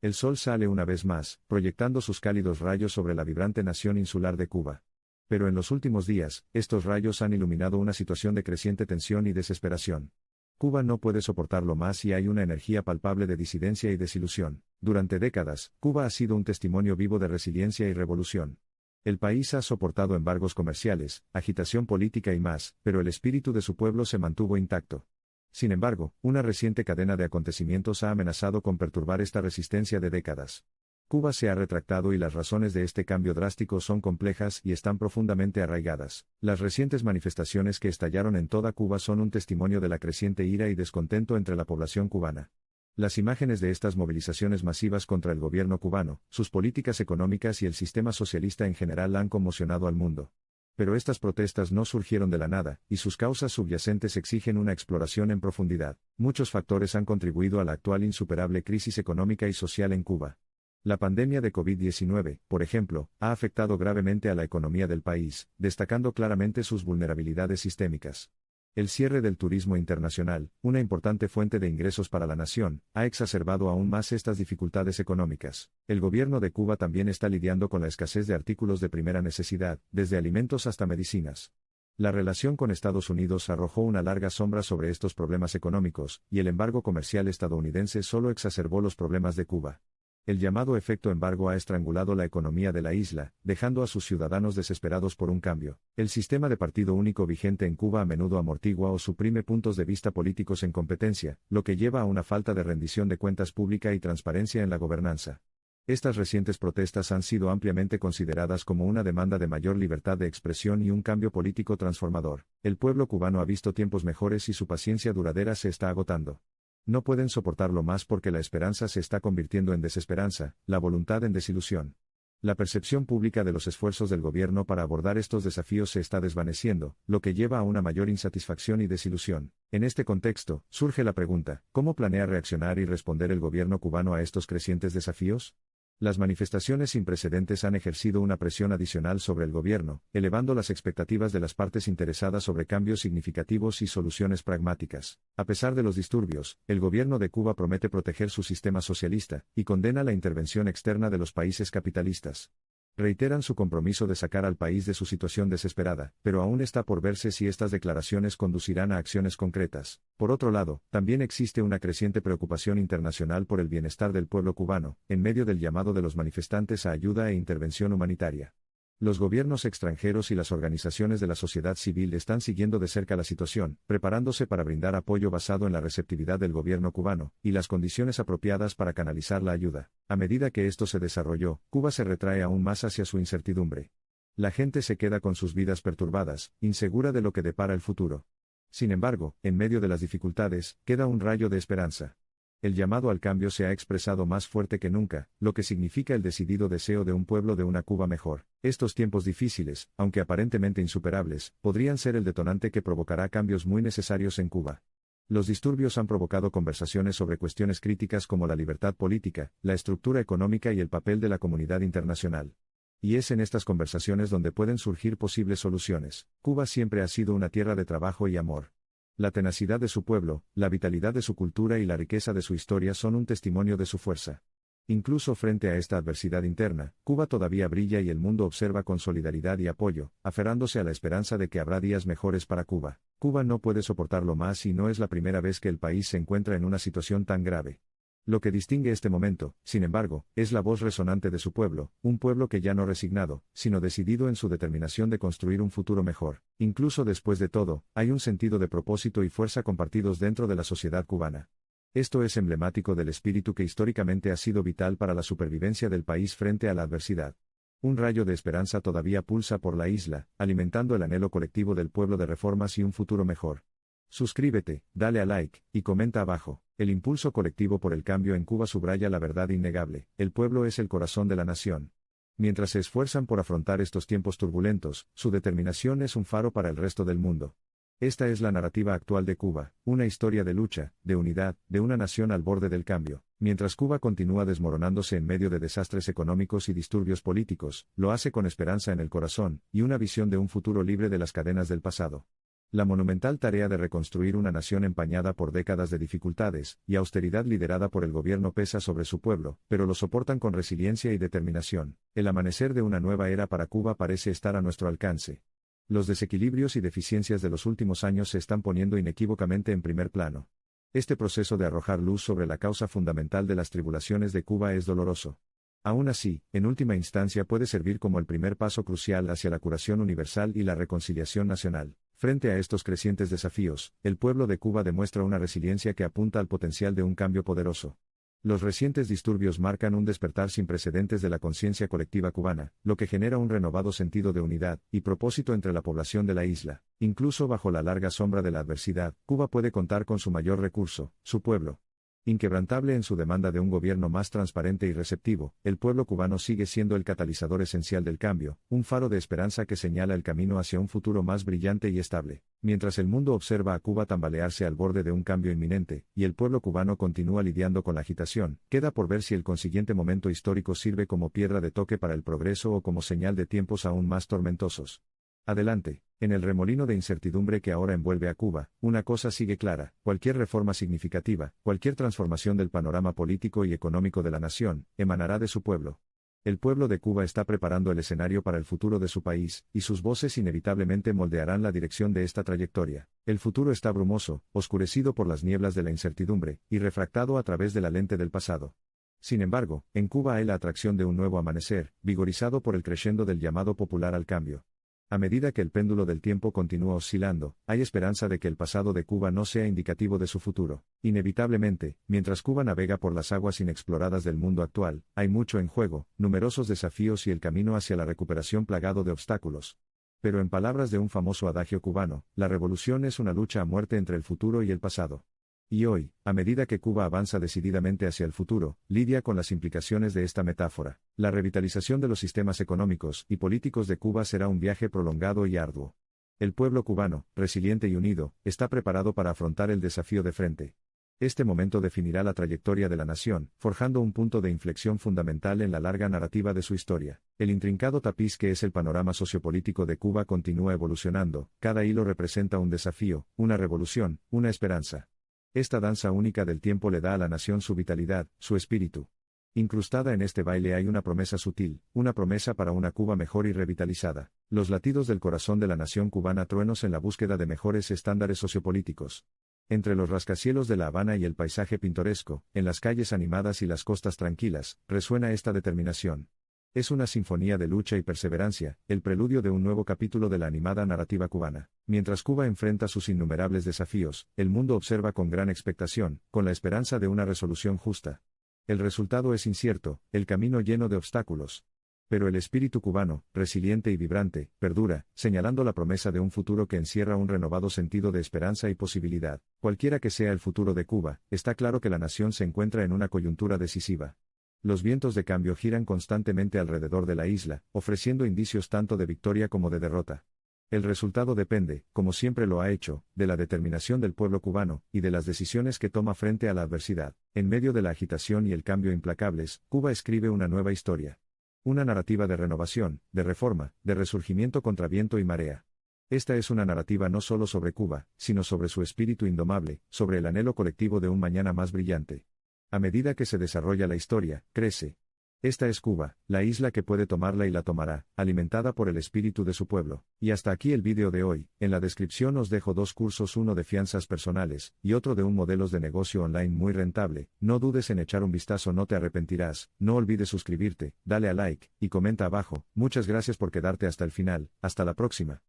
El sol sale una vez más, proyectando sus cálidos rayos sobre la vibrante nación insular de Cuba. Pero en los últimos días, estos rayos han iluminado una situación de creciente tensión y desesperación. Cuba no puede soportarlo más y hay una energía palpable de disidencia y desilusión. Durante décadas, Cuba ha sido un testimonio vivo de resiliencia y revolución. El país ha soportado embargos comerciales, agitación política y más, pero el espíritu de su pueblo se mantuvo intacto. Sin embargo, una reciente cadena de acontecimientos ha amenazado con perturbar esta resistencia de décadas. Cuba se ha retractado y las razones de este cambio drástico son complejas y están profundamente arraigadas. Las recientes manifestaciones que estallaron en toda Cuba son un testimonio de la creciente ira y descontento entre la población cubana. Las imágenes de estas movilizaciones masivas contra el gobierno cubano, sus políticas económicas y el sistema socialista en general han conmocionado al mundo. Pero estas protestas no surgieron de la nada, y sus causas subyacentes exigen una exploración en profundidad. Muchos factores han contribuido a la actual insuperable crisis económica y social en Cuba. La pandemia de COVID-19, por ejemplo, ha afectado gravemente a la economía del país, destacando claramente sus vulnerabilidades sistémicas. El cierre del turismo internacional, una importante fuente de ingresos para la nación, ha exacerbado aún más estas dificultades económicas. El gobierno de Cuba también está lidiando con la escasez de artículos de primera necesidad, desde alimentos hasta medicinas. La relación con Estados Unidos arrojó una larga sombra sobre estos problemas económicos, y el embargo comercial estadounidense solo exacerbó los problemas de Cuba. El llamado efecto embargo ha estrangulado la economía de la isla, dejando a sus ciudadanos desesperados por un cambio. El sistema de partido único vigente en Cuba a menudo amortigua o suprime puntos de vista políticos en competencia, lo que lleva a una falta de rendición de cuentas pública y transparencia en la gobernanza. Estas recientes protestas han sido ampliamente consideradas como una demanda de mayor libertad de expresión y un cambio político transformador. El pueblo cubano ha visto tiempos mejores y su paciencia duradera se está agotando. No pueden soportarlo más porque la esperanza se está convirtiendo en desesperanza, la voluntad en desilusión. La percepción pública de los esfuerzos del gobierno para abordar estos desafíos se está desvaneciendo, lo que lleva a una mayor insatisfacción y desilusión. En este contexto, surge la pregunta, ¿cómo planea reaccionar y responder el gobierno cubano a estos crecientes desafíos? Las manifestaciones sin precedentes han ejercido una presión adicional sobre el gobierno, elevando las expectativas de las partes interesadas sobre cambios significativos y soluciones pragmáticas. A pesar de los disturbios, el gobierno de Cuba promete proteger su sistema socialista, y condena la intervención externa de los países capitalistas. Reiteran su compromiso de sacar al país de su situación desesperada, pero aún está por verse si estas declaraciones conducirán a acciones concretas. Por otro lado, también existe una creciente preocupación internacional por el bienestar del pueblo cubano, en medio del llamado de los manifestantes a ayuda e intervención humanitaria. Los gobiernos extranjeros y las organizaciones de la sociedad civil están siguiendo de cerca la situación, preparándose para brindar apoyo basado en la receptividad del gobierno cubano, y las condiciones apropiadas para canalizar la ayuda. A medida que esto se desarrolló, Cuba se retrae aún más hacia su incertidumbre. La gente se queda con sus vidas perturbadas, insegura de lo que depara el futuro. Sin embargo, en medio de las dificultades, queda un rayo de esperanza. El llamado al cambio se ha expresado más fuerte que nunca, lo que significa el decidido deseo de un pueblo de una Cuba mejor. Estos tiempos difíciles, aunque aparentemente insuperables, podrían ser el detonante que provocará cambios muy necesarios en Cuba. Los disturbios han provocado conversaciones sobre cuestiones críticas como la libertad política, la estructura económica y el papel de la comunidad internacional. Y es en estas conversaciones donde pueden surgir posibles soluciones. Cuba siempre ha sido una tierra de trabajo y amor. La tenacidad de su pueblo, la vitalidad de su cultura y la riqueza de su historia son un testimonio de su fuerza. Incluso frente a esta adversidad interna, Cuba todavía brilla y el mundo observa con solidaridad y apoyo, aferrándose a la esperanza de que habrá días mejores para Cuba. Cuba no puede soportarlo más y no es la primera vez que el país se encuentra en una situación tan grave. Lo que distingue este momento, sin embargo, es la voz resonante de su pueblo, un pueblo que ya no resignado, sino decidido en su determinación de construir un futuro mejor. Incluso después de todo, hay un sentido de propósito y fuerza compartidos dentro de la sociedad cubana. Esto es emblemático del espíritu que históricamente ha sido vital para la supervivencia del país frente a la adversidad. Un rayo de esperanza todavía pulsa por la isla, alimentando el anhelo colectivo del pueblo de reformas y un futuro mejor. Suscríbete, dale a like, y comenta abajo. El impulso colectivo por el cambio en Cuba subraya la verdad innegable: el pueblo es el corazón de la nación. Mientras se esfuerzan por afrontar estos tiempos turbulentos, su determinación es un faro para el resto del mundo. Esta es la narrativa actual de Cuba, una historia de lucha, de unidad, de una nación al borde del cambio. Mientras Cuba continúa desmoronándose en medio de desastres económicos y disturbios políticos, lo hace con esperanza en el corazón, y una visión de un futuro libre de las cadenas del pasado. La monumental tarea de reconstruir una nación empañada por décadas de dificultades y austeridad liderada por el gobierno pesa sobre su pueblo, pero lo soportan con resiliencia y determinación. El amanecer de una nueva era para Cuba parece estar a nuestro alcance. Los desequilibrios y deficiencias de los últimos años se están poniendo inequívocamente en primer plano. Este proceso de arrojar luz sobre la causa fundamental de las tribulaciones de Cuba es doloroso. Aún así, en última instancia puede servir como el primer paso crucial hacia la curación universal y la reconciliación nacional. Frente a estos crecientes desafíos, el pueblo de Cuba demuestra una resiliencia que apunta al potencial de un cambio poderoso. Los recientes disturbios marcan un despertar sin precedentes de la conciencia colectiva cubana, lo que genera un renovado sentido de unidad y propósito entre la población de la isla. Incluso bajo la larga sombra de la adversidad, Cuba puede contar con su mayor recurso, su pueblo. Inquebrantable en su demanda de un gobierno más transparente y receptivo, el pueblo cubano sigue siendo el catalizador esencial del cambio, un faro de esperanza que señala el camino hacia un futuro más brillante y estable. Mientras el mundo observa a Cuba tambalearse al borde de un cambio inminente, y el pueblo cubano continúa lidiando con la agitación, queda por ver si el consiguiente momento histórico sirve como piedra de toque para el progreso o como señal de tiempos aún más tormentosos. Adelante. En el remolino de incertidumbre que ahora envuelve a Cuba, una cosa sigue clara: cualquier reforma significativa, cualquier transformación del panorama político y económico de la nación, emanará de su pueblo. El pueblo de Cuba está preparando el escenario para el futuro de su país, y sus voces inevitablemente moldearán la dirección de esta trayectoria. El futuro está brumoso, oscurecido por las nieblas de la incertidumbre, y refractado a través de la lente del pasado. Sin embargo, en Cuba hay la atracción de un nuevo amanecer, vigorizado por el crescendo del llamado popular al cambio. A medida que el péndulo del tiempo continúa oscilando, hay esperanza de que el pasado de Cuba no sea indicativo de su futuro. Inevitablemente, mientras Cuba navega por las aguas inexploradas del mundo actual, hay mucho en juego, numerosos desafíos y el camino hacia la recuperación plagado de obstáculos. Pero en palabras de un famoso adagio cubano, la revolución es una lucha a muerte entre el futuro y el pasado. Y hoy, a medida que Cuba avanza decididamente hacia el futuro, lidia con las implicaciones de esta metáfora. La revitalización de los sistemas económicos y políticos de Cuba será un viaje prolongado y arduo. El pueblo cubano, resiliente y unido, está preparado para afrontar el desafío de frente. Este momento definirá la trayectoria de la nación, forjando un punto de inflexión fundamental en la larga narrativa de su historia. El intrincado tapiz que es el panorama sociopolítico de Cuba continúa evolucionando, cada hilo representa un desafío, una revolución, una esperanza. Esta danza única del tiempo le da a la nación su vitalidad, su espíritu. Incrustada en este baile hay una promesa sutil, una promesa para una Cuba mejor y revitalizada. Los latidos del corazón de la nación cubana truenos en la búsqueda de mejores estándares sociopolíticos. Entre los rascacielos de La Habana y el paisaje pintoresco, en las calles animadas y las costas tranquilas, resuena esta determinación. Es una sinfonía de lucha y perseverancia, el preludio de un nuevo capítulo de la animada narrativa cubana. Mientras Cuba enfrenta sus innumerables desafíos, el mundo observa con gran expectación, con la esperanza de una resolución justa. El resultado es incierto, el camino lleno de obstáculos. Pero el espíritu cubano, resiliente y vibrante, perdura, señalando la promesa de un futuro que encierra un renovado sentido de esperanza y posibilidad. Cualquiera que sea el futuro de Cuba, está claro que la nación se encuentra en una coyuntura decisiva. Los vientos de cambio giran constantemente alrededor de la isla, ofreciendo indicios tanto de victoria como de derrota. El resultado depende, como siempre lo ha hecho, de la determinación del pueblo cubano, y de las decisiones que toma frente a la adversidad. En medio de la agitación y el cambio implacables, Cuba escribe una nueva historia. Una narrativa de renovación, de reforma, de resurgimiento contra viento y marea. Esta es una narrativa no solo sobre Cuba, sino sobre su espíritu indomable, sobre el anhelo colectivo de un mañana más brillante. A medida que se desarrolla la historia, crece. Esta es Cuba, la isla que puede tomarla y la tomará, alimentada por el espíritu de su pueblo. Y hasta aquí el vídeo de hoy. En la descripción os dejo dos cursos, uno de finanzas personales, y otro de un modelos de negocio online muy rentable. No dudes en echar un vistazo, no te arrepentirás. No olvides suscribirte, dale a like, y comenta abajo. Muchas gracias por quedarte hasta el final. Hasta la próxima.